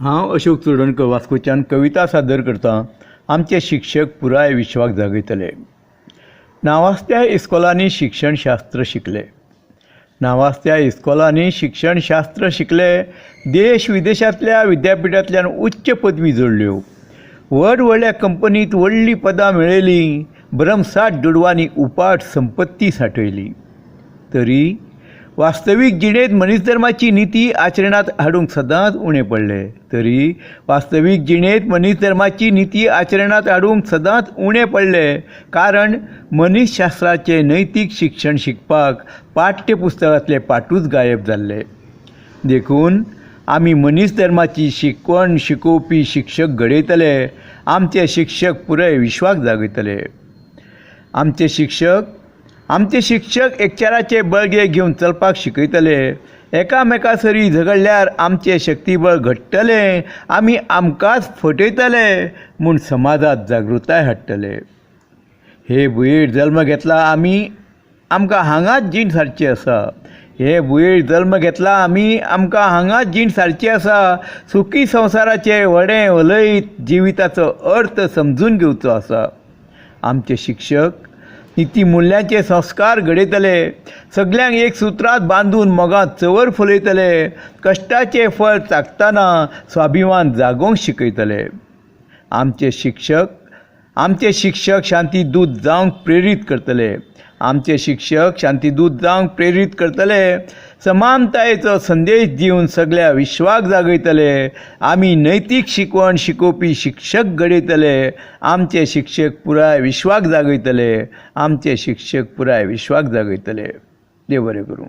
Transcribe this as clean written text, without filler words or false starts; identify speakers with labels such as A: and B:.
A: हांव अशोक चोडणकर वास्कोच्यान कविता सादर करतां. आमचे शिक्षक पुराय विश्वाक जागयतले. नावाजत्या इस्कॉलांनी शिक्षणशास्त्र शिकले. नावाजत्या इस्कॉलांनी शिक्षणशास्त्र शिकले. देश विदेशांतल्या विद्यापिठांतल्यान उच्च पदवी जोडल्यो. व्हड व्हडल्या कंपनींत व्हडलीं पदां मेळयलीं. भरमसाट दुडवांनी उपाट संपत्ती सांठयली. तरी वास्तवीक जिणेंत मनीस धर्माची निती आचरणांत हाडूंक सदांच उणें पडलें. तरी वास्तवीक जिणेंत मनीस धर्माची निती आचरणांत हाडूंक सदांच उणें पडलें. कारण मनीसशास्त्राचें नैतीक शिक्षण शिकपाक पाठ्यपुस्तकांतले पाठूच गायब जाल्ले. देखून आमी मनीस धर्माची शिकवण शिकोवपी शिक्षक घडयतले. आमचे शिक्षक पुराय विश्वाक जागयतले. आमचे शिक्षक एकचाराचे बळगे घेवन चलपाक शिकयतले. एकामेकासरी झगडल्यार आमचें शक्तीबळ घडटलें. आमी आमकांच फटयतले म्हूण समाजांत जागृताय हाडटले. हे भुंयेर जल्म घेतला आमी, आमकां हांगाच जीण सारची आसा. हे भुंयेर जल्म घेतला आमी, आमकां हांगाच जीण सारची आसा. सुखी संवसाराचें व्हडें उलयत जिविताचो अर्थ समजून घेवचो आसा. आमचे शिक्षक नितीमुल्यांचे संस्कार घडयतले. सगल्यांक एक सुत्रांत बांदून मोगांत चवर फुलयतले. कश्टाचें फळ चाखतना स्वाभिमान जागोवंक शिकयतले. आमचे शिक्षक शांतीदूत जावंक प्रेरीत करतले. आमचे शिक्षक शांतीदूत जावंक प्रेरीत करतले. समानतायेचो संदेश दिवन सगळ्या विश्वाक जागयतले. आमी नैतीक शिकवण शिकोवपी शिक्षक घडयतले. आमचे शिक्षक पुराय विश्वाक जागयतले. आमचे शिक्षक पुराय विश्वाक जागयतले. देव बरें करूं.